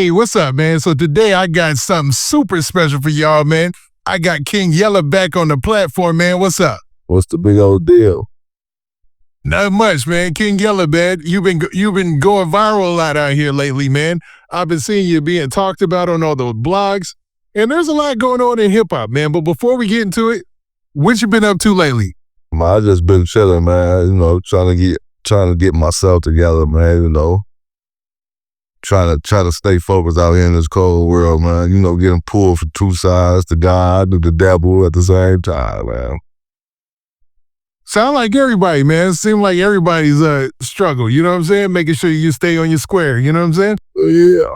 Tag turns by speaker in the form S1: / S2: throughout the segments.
S1: Hey, what's up, man? So today I got something super special for y'all, man. I got King Yella back on the platform, man. What's up?
S2: What's the big old deal?
S1: Not much, man. King Yella, man. You've been going viral a lot out here lately, man. I've been seeing you being talked about on all the blogs, and there's a lot going on in hip hop, man. But before we get into it, what you been up to lately?
S2: Man, I just been chilling, man. Trying to get myself together, man. Trying to stay focused out here in this cold world, man. Getting pulled from two sides, the God and the devil at the same time, man.
S1: Sound like everybody, man. Seem like everybody's struggle. You know what I'm saying? Making sure you stay on your square. You know what I'm saying?
S2: Yeah.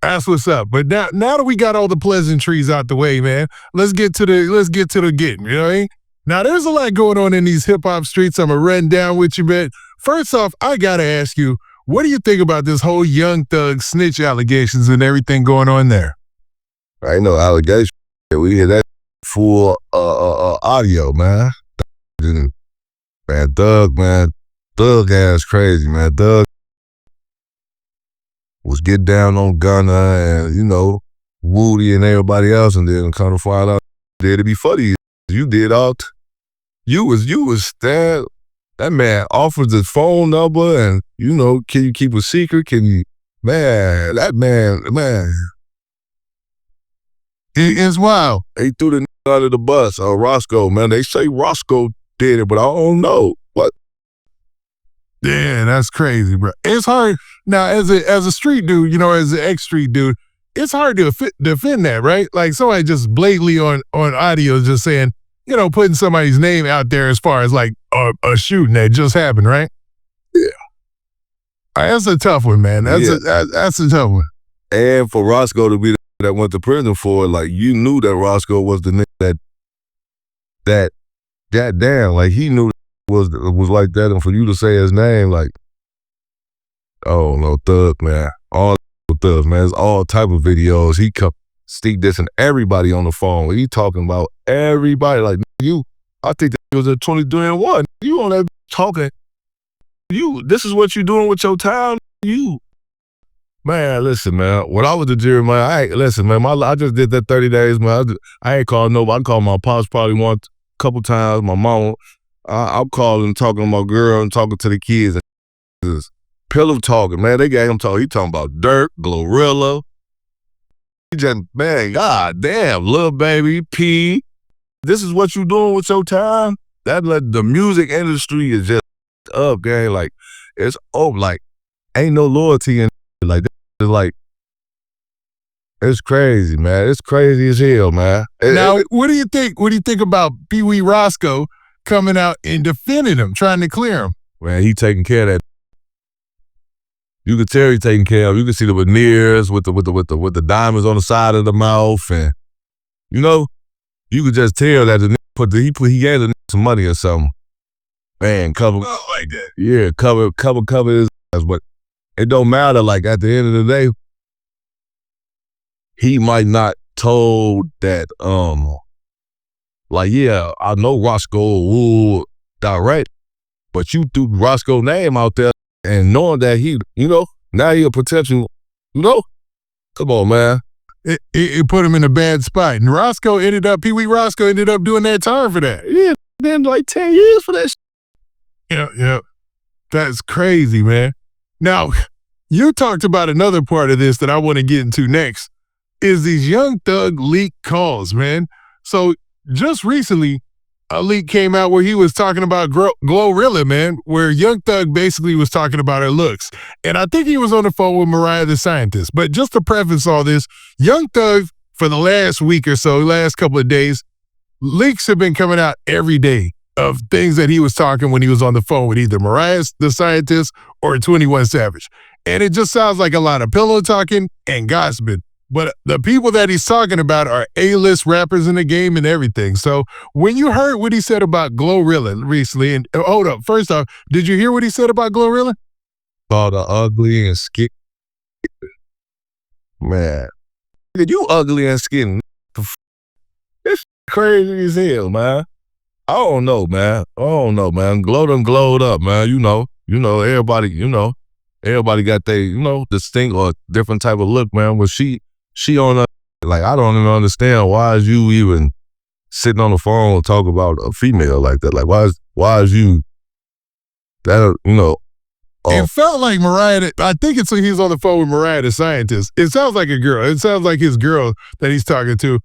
S1: That's what's up. But now that we got all the pleasantries out the way, man, let's get to the getting. You know what I mean? Now there's a lot going on in these hip hop streets. I'm gonna run down with you, man. First off, I gotta ask you, what do you think about this whole Young Thug snitch allegations and everything going on there?
S2: Ain't no allegation. We hear that full audio, man. Man, Thug ass crazy, man. Thug was get down on Gunna and, Witty and everybody else, and then come to find out did it be funny. You did all you was stabbed. That man offers his phone number and, can you keep a secret? Can you, man, that man.
S1: It's wild.
S2: They threw the out of the bus, Roscoe, man. They say Roscoe did it, but I don't know. What?
S1: Yeah, that's crazy, bro. It's hard. Now, as a street dude, as an ex-street dude, it's hard to defend that, right? Like somebody just blatantly on audio just saying, putting somebody's name out there as far as like a shooting that just happened, right?
S2: Yeah.
S1: That's a tough one, man. That's a tough one.
S2: And for Roscoe to be that went to prison for it, like you knew that Roscoe was the nigga that goddamn, like he knew it was like that, and for you to say his name, like, oh no, Thug, man, all Thugs, man, it's all type of videos. He come stick this and everybody on the phone. He talking about everybody, like you. I think that was at 23 and 1. You on that talking. This is what you doing with your time. Man, listen, man. When I was a jury, man, I just did that 30 days, man. I ain't called nobody. I called my pops probably couple times. My mama. I'm calling, talking to my girl, and talking to the kids. Pillow talking, man. They got him talking. He talking about Durk, Glorilla. He just, man, god damn, Lil Baby, P. This is what you doing with your time? The music industry is just up, gang. Like, it's like, ain't no loyalty in it. Like, like, it's crazy, man. It's crazy as hell, man.
S1: Now, what do you think? What do you think about Pee Wee Roscoe coming out and defending him, trying to clear him?
S2: Man, he taking care of that. You could tell he taking care of. You could see the veneers with the diamonds on the side of the mouth, and you could just tell that he gave the nigga some money or something. Man, cover
S1: like that.
S2: Yeah, cover his ass, but it don't matter. Like at the end of the day, he might not told that. Like yeah, I know Roscoe will direct, but you threw Roscoe's name out there. And knowing that he, now he a potential, come on, man.
S1: It put him in a bad spot. And Pee Wee Roscoe ended up doing that time for that.
S2: Yeah, then like 10 years for that shit.
S1: Yeah. That's crazy, man. Now, you talked about another part of this that I want to get into next, is these Young Thug leak calls, man. So just recently, a leak came out where he was talking about Glorilla, man, where Young Thug basically was talking about her looks. And I think he was on the phone with Mariah the Scientist. But just to preface all this, Young Thug, for the last week or so, last couple of days, leaks have been coming out every day of things that he was talking when he was on the phone with either Mariah the Scientist or 21 Savage. And it just sounds like a lot of pillow talking and gossiping. But the people that he's talking about are A-list rappers in the game and everything. So when you heard what he said about Glorilla recently, and hold up, first off, did you hear what he said about Glorilla?
S2: Called her ugly and skinny. Man, you ugly and skinny. It's crazy as hell, man. I don't know, man. Glow done glowed up, man. Everybody, everybody got their, distinct or different type of look, man. But she on like, I don't even understand why is you even sitting on the phone talking about a female like that? Like, why is you that,
S1: It felt like Mariah, I think it's when he's on the phone with Mariah, the scientist. It sounds like a girl. It sounds like his girl that he's talking to.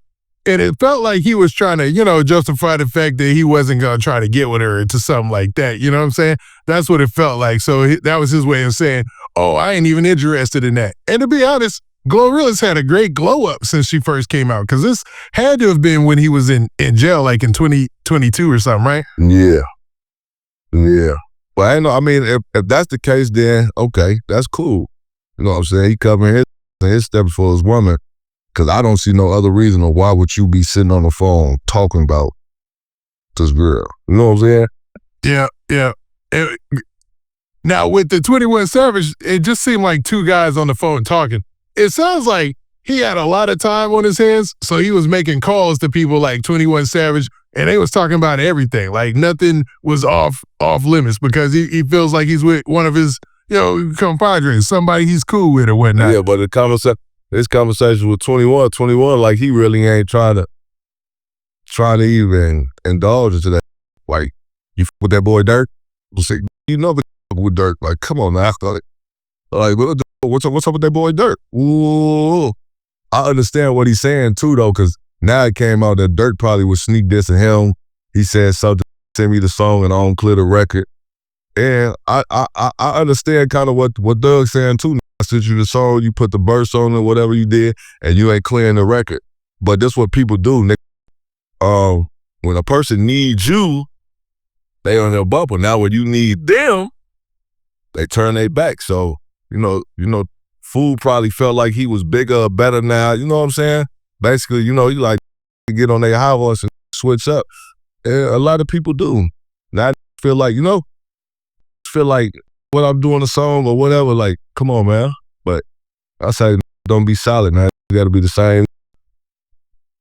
S1: And it felt like he was trying to, justify the fact that he wasn't going to try to get with her into something like that. You know what I'm saying? That's what it felt like. So that was his way of saying, oh, I ain't even interested in that. And to be honest, Glorilla's had a great glow up since she first came out. Because this had to have been when he was in jail, like in 2022 or something, right?
S2: Yeah. Yeah. But if that's the case, then okay, that's cool. You know what I'm saying? He covering his steps for his woman, because I don't see no other reason or why would you be sitting on the phone talking about this girl. You know what I'm saying?
S1: Yeah. Now, with the 21 Savage, it just seemed like two guys on the phone talking. It sounds like he had a lot of time on his hands, so he was making calls to people like 21 Savage, and they was talking about everything. Like nothing was off limits because he feels like he's with one of his, compadres, somebody he's cool with or whatnot.
S2: Yeah, but this conversation with 21, like he really ain't trying to even indulge into that. Like, you with that boy Durk? Say, with Durk. Like, come on now. Like, what's up with that boy Durk? Ooh. I understand what he's saying too, though, because now it came out that Durk probably was sneak dissing him. He said something, send me the song and I don't clear the record. And I understand kind of what Doug's saying too. I sent you the song, you put the verse on it, whatever you did, and you ain't clearing the record. But that's what people do, nigga. When a person needs you, they on their bumper. Now when you need them, they turn their back. So, Fool probably felt like he was bigger or better now. You know what I'm saying? Basically, you like to get on their high horse and switch up. And a lot of people do. Now I feel like, when I'm doing a song or whatever, like, come on, man. But I say, don't be solid, man. You got to be the same.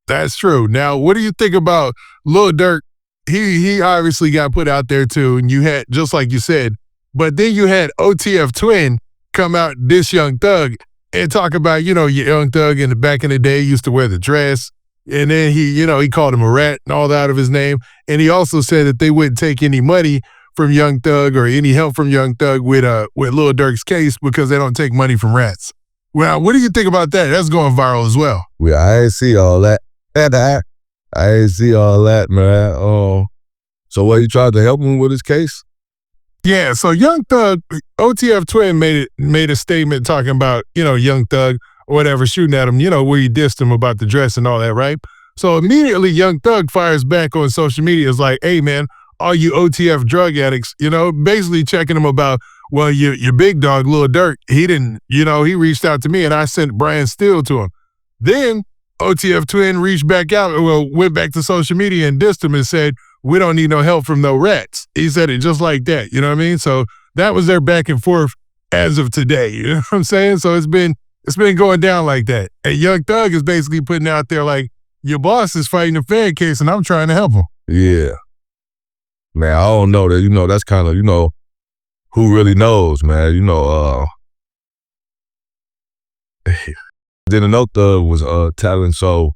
S1: That's true. Now, what do you think about Lil Durk? He obviously got put out there too, and you had, just like you said, but then you had OTF Twin come out, this Young Thug, and talk about, Young Thug in the back in the day used to wear the dress. And then he called him a rat and all that out of his name. And he also said that they wouldn't take any money from Young Thug or any help from Young Thug with Lil Durk's case because they don't take money from rats. Well, what do you think about that? That's going viral as well.
S2: Yeah, I ain't see all that. I ain't see all that, man. So what, you tried to help him with his case?
S1: Yeah, so Young Thug, OTF Twin made a statement talking about, Young Thug or whatever, shooting at him, where he dissed him about the dress and all that, right? So immediately Young Thug fires back on social media. It's like, hey, man, all you OTF drug addicts, basically checking him about, well, your big dog, Lil Durk, he didn't, he reached out to me and I sent Brian Steele to him. Then OTF Twin reached back out, went back to social media and dissed him and said, we don't need no help from no rats. He said it just like that, you know what I mean? So that was their back and forth as of today, you know what I'm saying? So it's been going down like that. And Young Thug is basically putting out there like, your boss is fighting a fan case and I'm trying to help him.
S2: Yeah. Man, I don't know that, that's kind of, who really knows, man. Didn't know Thug was talent, so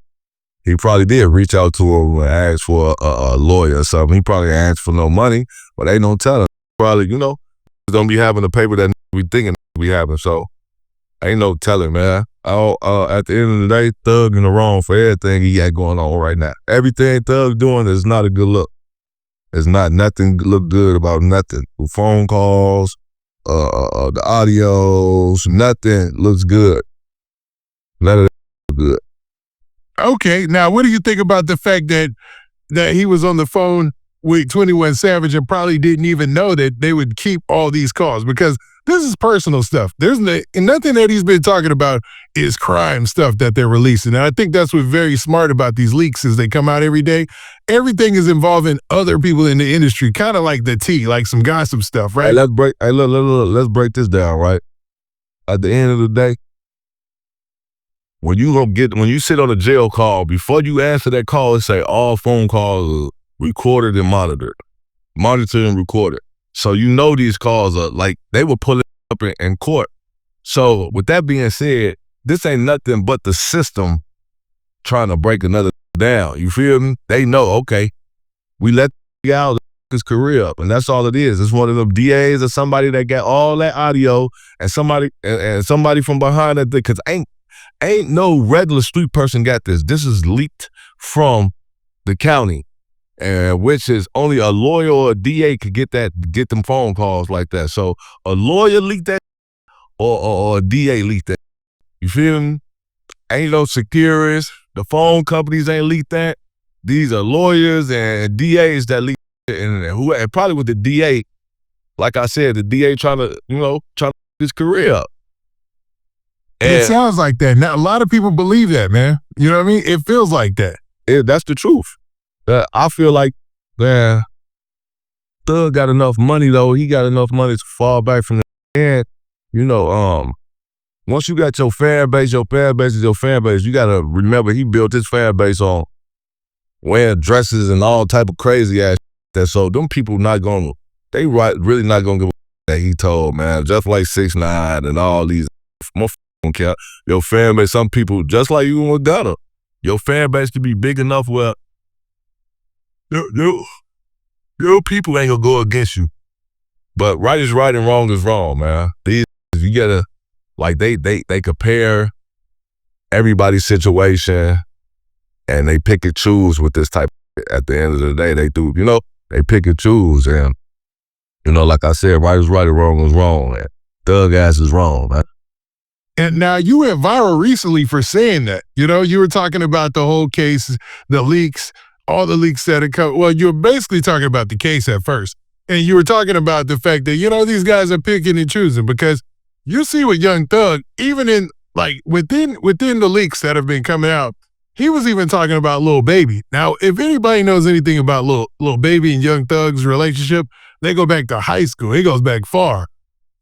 S2: he probably did reach out to him and ask for a lawyer or something. He probably asked for no money, but they don't tell him. Probably, don't be having the paper that we thinking we having, so ain't no telling, man. At the end of the day, Thug in the wrong for everything he got going on right now. Everything Thug doing is not a good look. It's not nothing look good about nothing. The phone calls, the audios, nothing looks good. None of that looks good.
S1: Okay, now what do you think about the fact that he was on the phone with 21 Savage and probably didn't even know that they would keep all these calls? Because this is personal stuff. There's nothing that he's been talking about is crime stuff that they're releasing. And I think that's what's very smart about these leaks is they come out every day. Everything is involving other people in the industry, kind of like the tea, like some gossip stuff, right?
S2: Hey, let's break this down, right? At the end of the day, when you sit on a jail call, before you answer that call, it say all phone calls are recorded and monitored and recorded. So these calls are like, they were pulling up up in court. So with that being said, this ain't nothing but the system trying to break another down. You feel me? They know, okay, we let the guy out his career up, and that's all it is. It's one of them DAs or somebody that got all that audio and somebody from behind that, because ain't no regular street person got this. This is leaked from the county, and which is only a lawyer or a DA could get them phone calls like that. So a lawyer leaked that, or a DA leaked that. You feel me? Ain't no securities. The phone companies ain't leaked that. These are lawyers and DAs that leak it, and probably with the DA, like I said, the DA trying to get his career up.
S1: And it sounds like that. Now, a lot of people believe that, man. You know what I mean? It feels like that.
S2: That's the truth. I feel like, man, Thug got enough money, though. He got enough money to fall back from the end. Once you got your fan base is your fan base. You got to remember, he built his fan base on wearing dresses and all type of crazy ass shit. So them people really not going to give a that he told, man. Just like 6ix9ine and all these motherfuckers care. Your fan base, some people, just like you and Gunna, your fan base can be big enough where your people ain't going to go against you. But right is right and wrong is wrong, man. You got to, like, they compare everybody's situation and they pick and choose with this type of, at the end of the day, they do, they pick and choose. And, like I said, right is right and wrong is wrong. And Thug ass is wrong, man.
S1: And now you went viral recently for saying that. You were talking about the whole case, the leaks, all the leaks that had come. Well, you were basically talking about the case at first. And you were talking about the fact that, these guys are picking and choosing, because you see with Young Thug, even in, like, within the leaks that have been coming out, he was even talking about Lil Baby. Now, if anybody knows anything about Lil Baby and Young Thug's relationship, they go back to high school. It goes back far.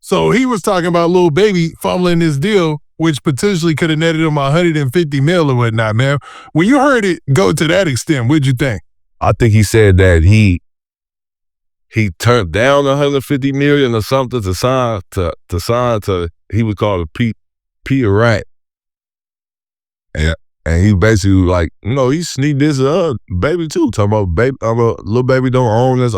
S1: So he was talking about Lil Baby fumbling this deal, which potentially could have netted him $150 million or whatnot, man. When you heard it go to that extent, what'd you think?
S2: I think he said that he turned down $150 million or something to sign to he would call it P right. And he basically like, he sneaked this Baby too. Talking about Baby, Lil Baby don't own his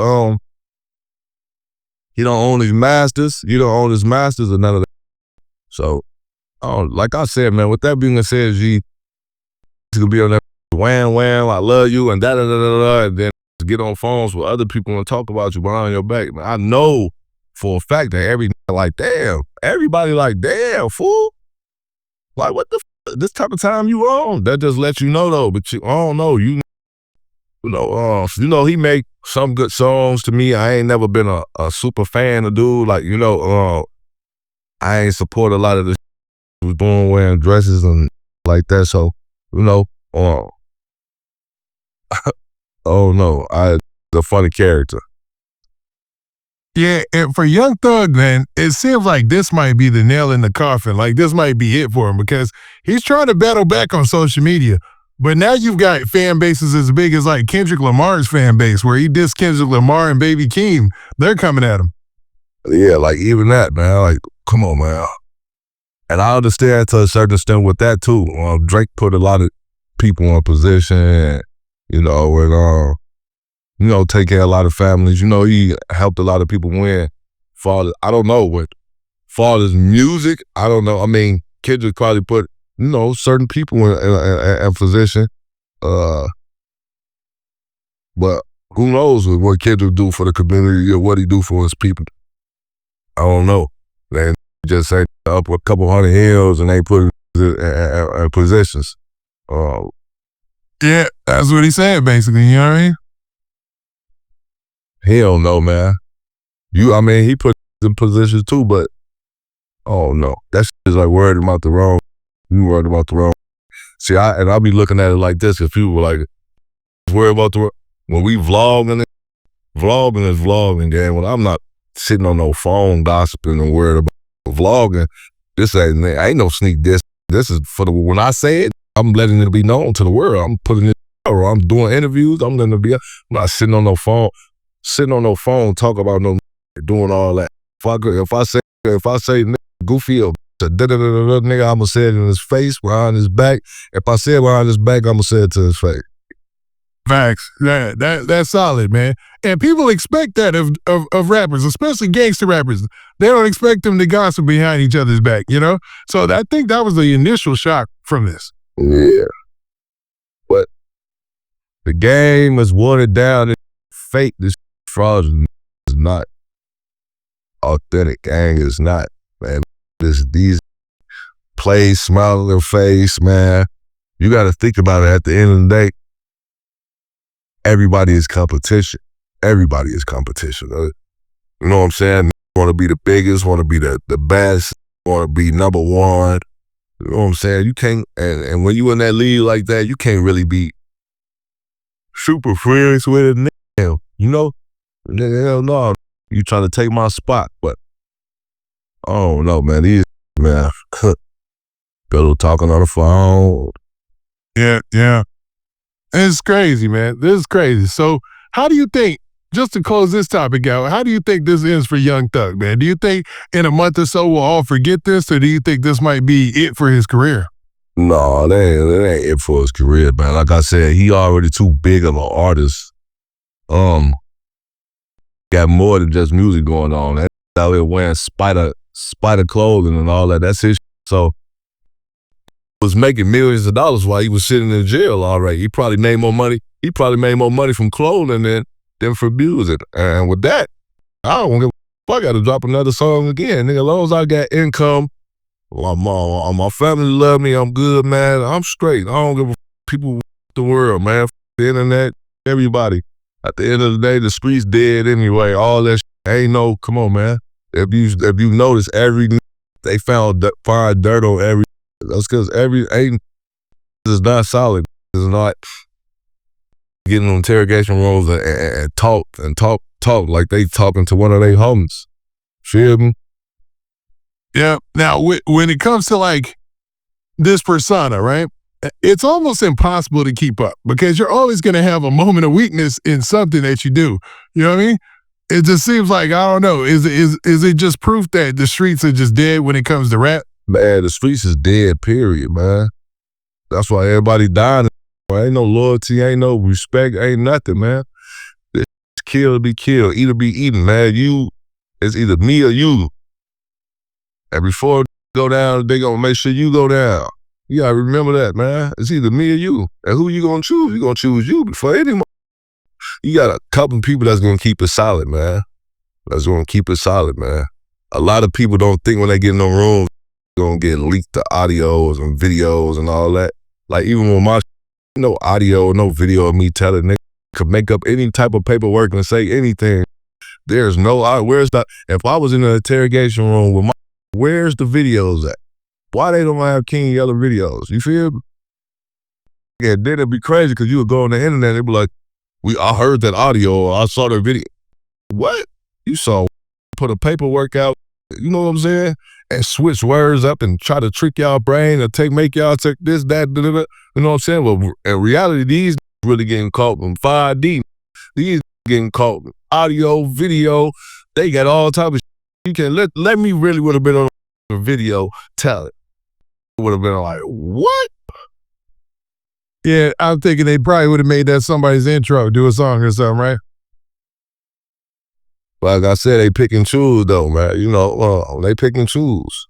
S2: he don't own his masters. You don't own his masters or none of that. So, like I said, man, with that being said, G, to be on that wham, I love you, and da-da-da-da-da, and then get on phones with other people and talk about you behind your back. Man, I know for a fact that everybody like, damn, fool. Like, what the this type of time you on? That just lets you know, though. But I don't know. He make some good songs to me. I ain't never been a super fan of dude. Like, I ain't support a lot of the shit he was doing, wearing dresses and like that. So, oh no, the funny character.
S1: Yeah, and for Young Thug, man, it seems like this might be the nail in the coffin. Like, this might be it for him, because he's trying to battle back on social media. But now you've got fan bases as big as, like, Kendrick Lamar's fan base, where he dissed Kendrick Lamar and Baby Keem. They're coming at him.
S2: Yeah, like, even that, man. Like, come on, man. And I understand to a certain extent with that, too. Drake put a lot of people in position, and, take care of a lot of families. He helped a lot of people win. I don't know what father's music. I don't know. I mean, Kendrick probably put, certain people in position. But who knows what Kendrick do for the community or what he do for his people. I don't know. They just say up a couple hundred hills and they put in positions.
S1: Yeah, that's what he said, basically. You know what I mean?
S2: He don't know, man. He put in positions too, but oh no. That shit is like worried about the wrong. You worried about the wrong. See, I'll be looking at it like this, if people were like, worried about the wrong. When we vlogging is vlogging, gang. When I'm not sitting on no phone gossiping and worried about vlogging, this ain't no sneak diss. This is when I say it, I'm letting it be known to the world. I'm putting it out, or I'm doing interviews. I'm not sitting on no phone talk about doing all that. If I say If I say goofy or nigga, I'ma say it in his face, behind his back. If I say it behind his back, I'ma say it to his face.
S1: Facts. That's solid, man. And people expect that of rappers, especially gangster rappers. They don't expect them to gossip behind each other's back, you know? So I think that was the initial shock from this.
S2: Yeah. But the game is watered down and fake. This fraudulent is not authentic. Gang is not, man. These plays, smile on their face, man. You got to think about it. At the end of the day, everybody is competition. Everybody is competition. You know what I'm saying? Want to be the biggest, want to be the best, want to be number one. You know what I'm saying? You can't, and when you in that league like that, you can't really be super friends with a nigga. You know? Hell no. You trying to take my spot, but I don't know, man. These, man, Bill talking on the phone.
S1: Yeah. It's crazy, man. This is crazy. So how do you think, just to close this topic out, how do you think this ends for Young Thug, man? Do you think in a month or so we'll all forget this, or do you think this might be it for his career?
S2: No, that ain't it for his career, man. Like I said, he already too big of an artist. Got more than just music going on. That out here wearing spider clothing and all that. That's his. So was making millions of dollars while he was sitting in jail already. He probably made more money. He probably made more money from clothing than for music. And with that, I don't give a fuck. I got to drop another song again, nigga. As long as I got income, my family love me. I'm good, man. I'm straight. I don't give a people the world, man. The internet, everybody. At the end of the day, the streets dead anyway. All that shit. Ain't no, come on, man. If you notice, they find dirt on every. That's because ain't is not solid. It's not getting in interrogation rooms and talk like they talking to one of their homies. Feel me?
S1: Yeah. Now, when it comes to like this persona, right? It's almost impossible to keep up because you're always going to have a moment of weakness in something that you do. You know what I mean? It just seems like, I don't know, is it just proof that the streets are just dead when it comes to rap?
S2: Man, the streets is dead, period, man. That's why everybody dying. Ain't no loyalty, ain't no respect, ain't nothing, man. It's kill to be killed, eat or be eaten, man. It's either me or you. And before they go down, they gonna make sure you go down. You gotta remember that, man. It's either me or you. And who you gonna choose? You gonna choose you before anyone. You got a couple people that's gonna keep it solid, man. That's gonna keep it solid, man. A lot of people don't think when they get in the room, gonna get leaked the audios and videos and all that. Like even with my no audio, no video of me telling nigga could make up any type of paperwork and say anything. There's no, if I was in an interrogation room with where's the videos at? Why they don't have King Yella videos? You feel me? Yeah, then it'd be crazy because you would go on the internet and they'd be like, I heard that audio or I saw that video. What? You saw, put a paperwork out, you know what I'm saying? And switch words up and try to trick y'all brain or make y'all take this, that, da, da, da. You know what I'm saying? Well, in reality, these really getting caught in 5D. These getting caught in audio, video. They got all type of shit. You can let me really would have been on a video talent. Would have been like, what?
S1: Yeah, I'm thinking they probably would have made that somebody's intro, do a song or something, right?
S2: Like I said, they pick and choose though, man. You know, they pick and choose.